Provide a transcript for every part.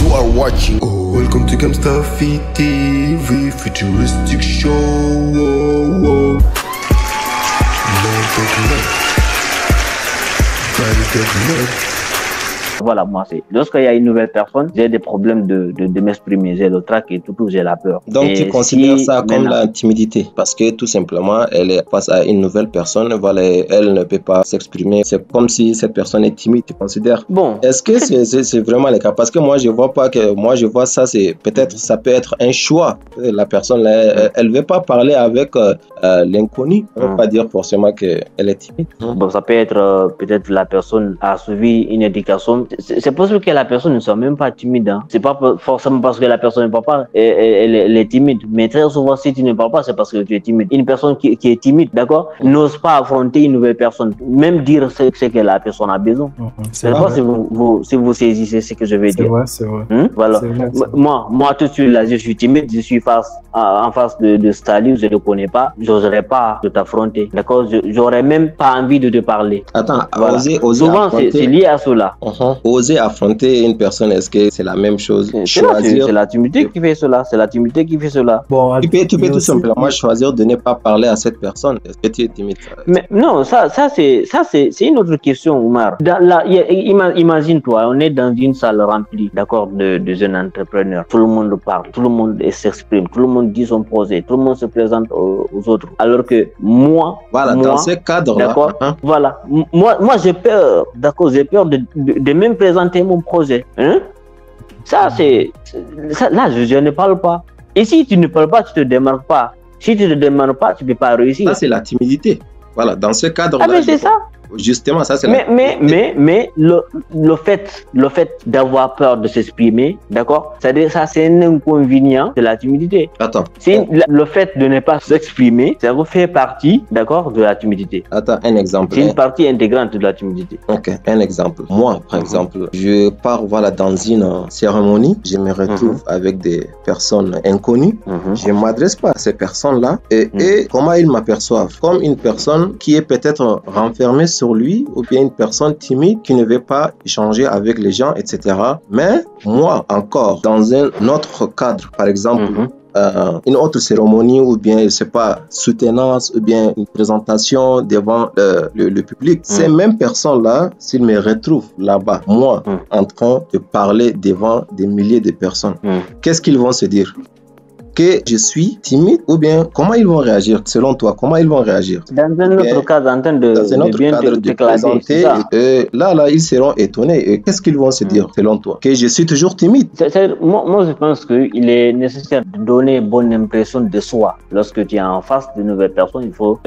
You are watching. Oh, welcome to Gamstar Fit TV, futuristic show. Oh, oh. Voilà, moi, c'est lorsqu'il y a une nouvelle personne, j'ai des problèmes de m'exprimer, j'ai le trac et tout, j'ai la peur. Donc, et tu considères si, ça comme maintenant, la timidité parce que tout simplement, elle est face à une nouvelle personne, voilà, elle ne peut pas s'exprimer. C'est comme si cette personne est timide, tu considères? bon, Est-ce que c'est vraiment le cas? Parce que moi, je vois pas que, moi, je vois ça, c'est peut-être, ça peut être un choix. La personne, là, elle veut pas parler avec l'inconnu. On va pas dire forcément qu'elle est timide. bon, ça peut être peut-être la personne a suivi une éducation. C'est possible que la personne ne soit même pas timide. Hein. C'est pas forcément parce que la personne ne parle pas, elle est timide. Mais très souvent, si tu ne parles pas, c'est parce que tu es timide. Une personne qui est timide, d'accord, n'ose pas affronter une nouvelle personne, même dire ce que la personne a besoin. Je ne sais pas si vous saisissez ce que je veux dire. C'est vrai. Voilà. Vrai. Moi, tout de suite, là, je suis timide, je suis en face de Staline, je ne le connais pas, j'oserais pas de t'affronter, d'accord, j'aurais même pas envie de te parler. Attends, voilà. oser souvent, c'est lié à cela. Oser affronter une personne, est-ce que c'est la même chose? C'est la timidité qui fait cela. C'est la timidité qui fait cela. Bon, tu peux tout simplement choisir de ne pas parler à cette personne. Est-ce que tu es timide? Mais non, ça c'est une autre question, Oumar. Imagine-toi, on est dans une salle remplie, d'accord, de jeunes entrepreneurs. Tout le monde parle, tout le monde s'exprime, tout le monde dit son projet, tout le monde se présente aux autres. Alors que moi, voilà, dans ce cadre-là, d'accord, voilà, moi j'ai peur, d'accord, j'ai peur de même présenter mon projet. Hein? Ça, là, je ne parle pas. Et si tu ne parles pas, tu ne te démarques pas. Si tu ne te démarques pas, tu ne peux pas réussir. Ça, c'est la timidité. Voilà, dans ce cadre-là. Ah, mais c'est ça. Justement, ça c'est mais le fait d'avoir peur de s'exprimer, d'accord, c'est-à-dire ça c'est un inconvénient de la timidité. Attends. Le fait de ne pas s'exprimer, ça fait partie, d'accord, de la timidité. Attends, un exemple. C'est une partie intégrante de la timidité. Ok, un exemple. Moi, par exemple, je pars voilà dans une cérémonie, je me retrouve avec des personnes inconnues, je m'adresse pas à ces personnes-là et comment ils m'aperçoivent? Comme une personne qui est peut-être renfermée sur lui ou bien une personne timide qui ne veut pas échanger avec les gens, etc. Mais moi encore, dans un autre cadre, par exemple, une autre cérémonie ou bien, je sais pas, soutenance ou bien une présentation devant le public, ces mêmes personnes-là, s'ils me retrouvent là-bas, moi, en train de parler devant des milliers de personnes, qu'est-ce qu'ils vont se dire? Que je suis timide ou bien comment ils vont réagir selon toi? Comment ils vont réagir? Dans un autre cadre, en train de bien te présenter, là, ils seront étonnés. Qu'est-ce qu'ils vont se dire selon toi? Que je suis toujours timide? Moi, je pense qu'il est nécessaire de donner bonne impression de soi. Lorsque tu es en face de nouvelles personnes, il faut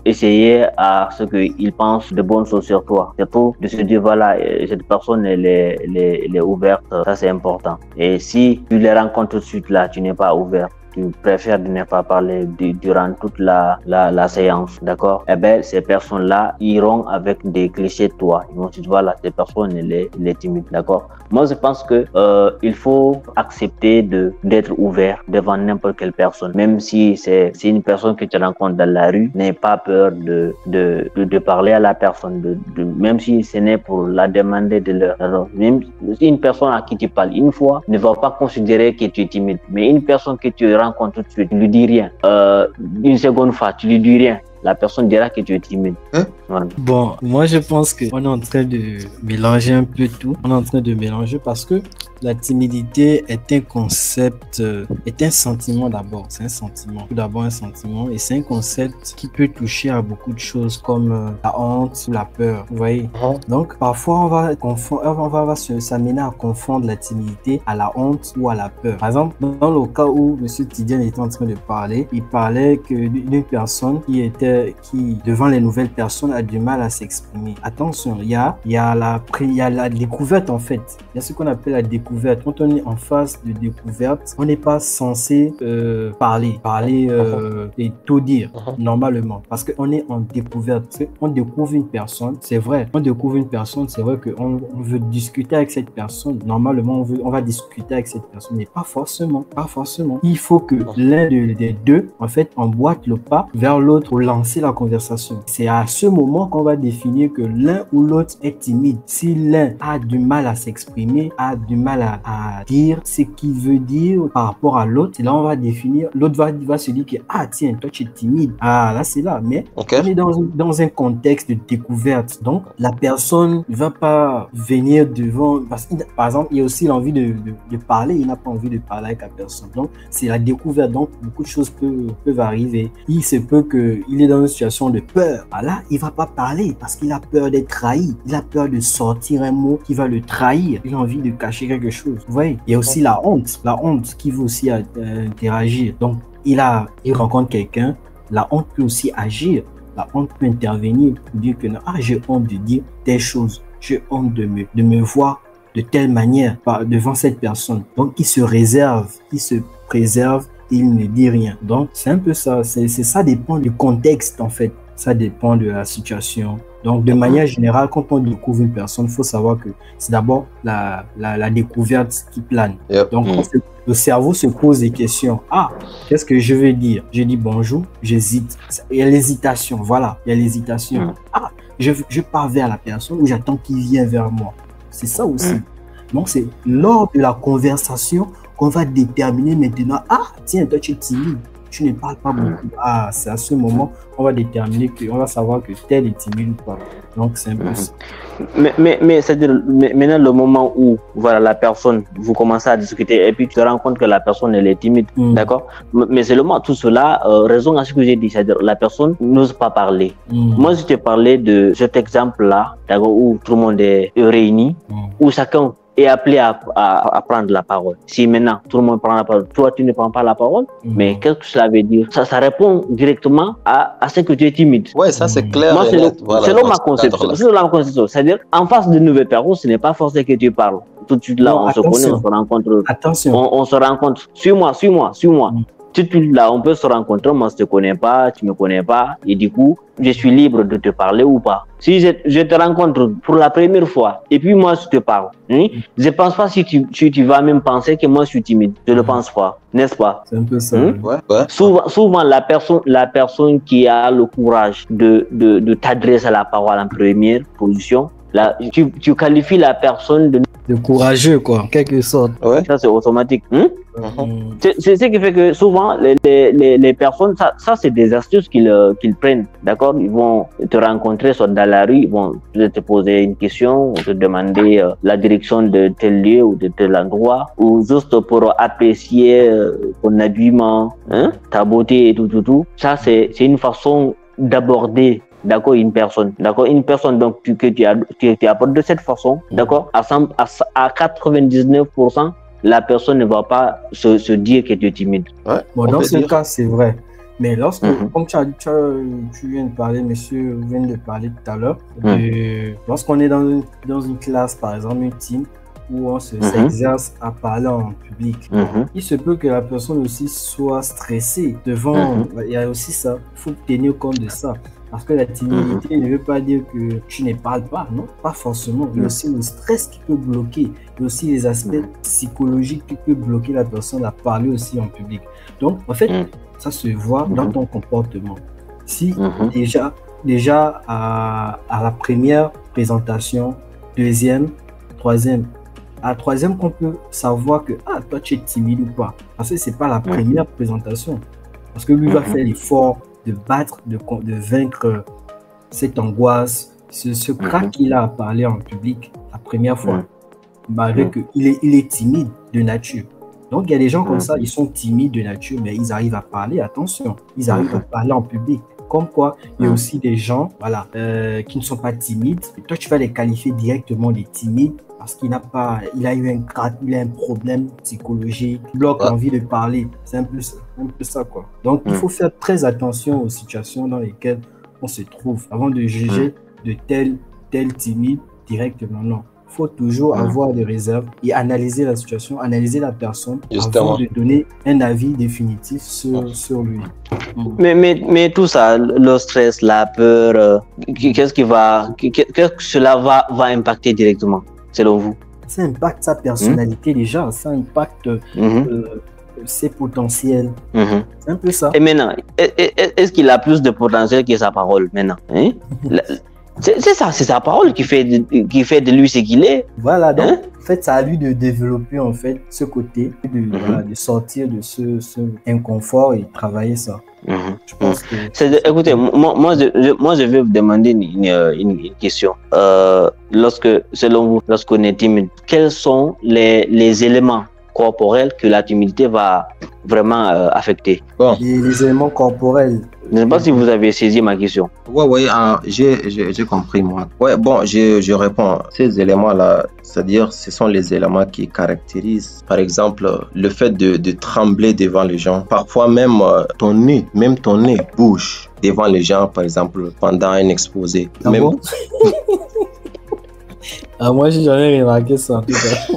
essayer à ce qu'ils pensent de bonnes choses sur toi. Surtout de se dire, voilà, cette personne, elle est ouverte. Ça, c'est important. Et si tu les rencontres tout de suite là, tu n'es pas ouvert, tu préfères de ne pas parler durant toute la séance, d'accord? Eh bien, ces personnes-là iront avec des clichés de toi. Ils vont se dire, voilà, cette personne, elle est timide, d'accord? Moi, je pense que il faut accepter d'être ouvert devant n'importe quelle personne. Même si c'est une personne que tu rencontres dans la rue, n'aie pas peur de parler à la personne, même si ce n'est pour la demander de l'heure. Alors, même une personne à qui tu parles une fois ne va pas considérer que tu es timide. Mais une personne que tu rencontres tout de suite, tu lui dis rien. Une seconde fois, tu lui dis rien. La personne dira que tu es timide. Voilà. Bon, moi je pense qu'on est en train de mélanger un peu tout. On est en train de mélanger parce que la timidité est un concept, est un sentiment d'abord. C'est un sentiment. Tout d'abord un sentiment et c'est un concept qui peut toucher à beaucoup de choses comme la honte ou la peur. Vous voyez? Donc parfois on va s'amener à confondre la timidité à la honte ou à la peur. Par exemple, dans le cas où M. Tidiane était en train de parler, il parlait d'une personne qui devant les nouvelles personnes a du mal à s'exprimer. Attention, il y a la découverte en fait. Il y a ce qu'on appelle la découverte. Quand on est en phase de découverte, on n'est pas censé parler et tout dire normalement parce qu'on est en découverte. On découvre une personne, c'est vrai. On découvre une personne, c'est vrai qu'on veut discuter avec cette personne. Normalement, on va discuter avec cette personne, mais pas forcément. Il faut que l'un des deux, en fait, emboîte le pas vers l'autre pour lancer la conversation. C'est à ce moment moment qu'on va définir que l'un ou l'autre est timide. Si l'un a du mal à s'exprimer, a du mal à dire ce qu'il veut dire par rapport à l'autre, c'est là on va définir, l'autre va se dire que ah tiens, toi tu es timide. Ah là c'est là, mais on est dans un contexte de découverte. Donc la personne ne va pas venir devant, parce que par exemple il y a aussi l'envie de parler, il n'a pas envie de parler avec la personne. Donc c'est la découverte, donc beaucoup de choses peuvent arriver. Il se peut qu'il est dans une situation de peur. Ah là, il va pas parler parce qu'il a peur d'être trahi. Il a peur de sortir un mot qui va le trahir. Il a envie de cacher quelque chose. Vous voyez, il y a aussi la honte qui veut aussi interagir. Donc il rencontre quelqu'un, la honte peut aussi agir. La honte peut intervenir pour dire que non, j'ai honte de dire telle chose. J'ai honte de me voir de telle manière devant cette personne. Donc il se réserve, il se préserve, il ne dit rien. Donc c'est un peu ça. Ça dépend du contexte en fait. Ça dépend de la situation. Donc de manière générale, quand on découvre une personne, il faut savoir que c'est d'abord la découverte qui plane. Donc le cerveau se pose des questions. Ah, qu'est-ce que je veux dire? Je dis bonjour, j'hésite. Il y a l'hésitation, voilà, il y a l'hésitation. Ah, je pars vers la personne ou j'attends qu'il vienne vers moi. C'est ça aussi. Donc c'est lors de la conversation qu'on va déterminer maintenant, ah tiens, toi tu es timide, tu ne parles pas beaucoup. Ah, c'est à ce moment qu'on va déterminer, on va savoir que tel est timide ou pas. Donc c'est un peu ça. Mais c'est-à-dire, maintenant le moment où voilà, la personne, vous commencez à discuter et puis tu te rends compte que la personne elle est timide, d'accord? Mais seulement tout cela, raison à ce que j'ai dit, c'est-à-dire la personne n'ose pas parler. Moi je te parlais de cet exemple-là, d'accord, où tout le monde est réuni, où chacun est appelé à prendre la parole. Si maintenant tout le monde prend la parole, toi tu ne prends pas la parole, mais qu'est-ce que cela veut dire? Ça répond directement à ce que tu es timide. Ouais, ça c'est clair. Moi, selon ma conception, c'est-à-dire en face de nouvelles personnes, ce n'est pas forcément que tu parles. Tout de suite là, on se connaît, on se rencontre. Attention. On se rencontre. Suis-moi. Tout de suite là, on peut se rencontrer, moi je te connais pas, tu me connais pas, et du coup, je suis libre de te parler ou pas. Si je te rencontre pour la première fois, et puis moi je te parle, je pense pas si tu vas même penser que moi je suis timide. Je le pense pas, n'est-ce pas? C'est un peu ça. Souvent la personne qui a le courage de t'adresser à la parole en première position, là, tu qualifies la personne de courageux, quoi, en quelque sorte. Ouais. Ça, c'est automatique. C'est ce qui fait que souvent, les personnes, ça c'est des astuces qu'ils prennent, d'accord? Ils vont te rencontrer soit dans la rue, ils vont te poser une question, ou te demander la direction de tel lieu ou de tel endroit, ou juste pour apprécier ton habillement, ta beauté et tout. Ça, c'est une façon d'aborder, d'accord, une personne, donc que tu abordes de cette façon, d'accord, à 99%, la personne ne va pas se dire que tu es timide. Ouais, bon, dans ce cas, c'est vrai. Mais lorsque, comme tu viens de parler, monsieur vient de parler tout à l'heure, lorsqu'on est dans une classe, par exemple, une team, où on s'exerce à parler en public, il se peut que la personne aussi soit stressée devant, il y a aussi ça, il faut tenir compte de ça. Parce que la timidité ne veut pas dire que tu ne parles pas, non, pas forcément. Il y a aussi le stress qui peut bloquer. Il y a aussi les aspects psychologiques qui peuvent bloquer la personne à parler aussi en public. Donc, en fait, ça se voit dans ton comportement. Si déjà à la première présentation, deuxième, troisième, à la troisième qu'on peut savoir que toi tu es timide ou pas. Parce que c'est pas la première présentation. Parce que lui va faire l'effort de battre, de vaincre cette angoisse, ce crack qu'il a à parler en public la première fois, malgré qu'il est timide de nature. Donc il y a des gens comme ça, ils sont timides de nature, mais ils arrivent à parler, attention, ils arrivent à parler en public. Comme quoi, il y a aussi des gens qui ne sont pas timides. Et toi, tu vas les qualifier directement de timides parce qu'il a eu un crack, il a un problème psychologique, il bloque l'envie de parler. C'est un peu ça, quoi. Donc, il faut faire très attention aux situations dans lesquelles on se trouve avant de juger de tel timide directement. Non. Il faut toujours avoir des réserves et analyser la situation, analyser la personne avant de donner un avis définitif sur lui. Mais tout ça, le stress, la peur, qu'est-ce que cela va impacter directement, selon vous? Ça impacte sa personnalité déjà, ça impacte ses potentiels. C'est un peu ça. Et maintenant, est-ce qu'il a plus de potentiel que sa parole maintenant, hein? C'est ça, c'est sa parole qui fait de lui ce qu'il est. Voilà, donc en fait, ça a lui de développer en fait ce côté, de sortir de ce inconfort et travailler ça. Je pense que... Écoutez, moi, je vais vous demander une question. Selon vous, lorsqu'on est timide, quels sont les éléments corporels que la timidité va vraiment affecter? Les éléments corporels. Je ne sais pas si vous avez saisi ma question. Oui, j'ai compris, moi. Ouais, bon, je réponds. Ces éléments-là, c'est-à-dire, ce sont les éléments qui caractérisent, par exemple, le fait de trembler devant les gens. Parfois, même ton nez bouge devant les gens, par exemple, pendant un exposé. Ah bon? Moi, j'ai jamais remarqué ça, en tout cas.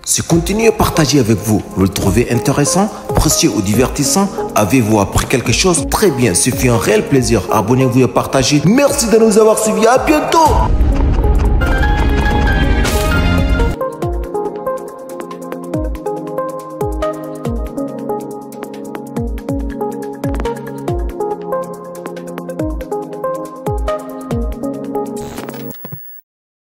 Ce contenu est partagé avec vous. Vous le trouvez intéressant, précieux ou divertissant? Avez-vous appris quelque chose? Très bien, ce fut un réel plaisir. Abonnez-vous et partagez. Merci de nous avoir suivis. À bientôt.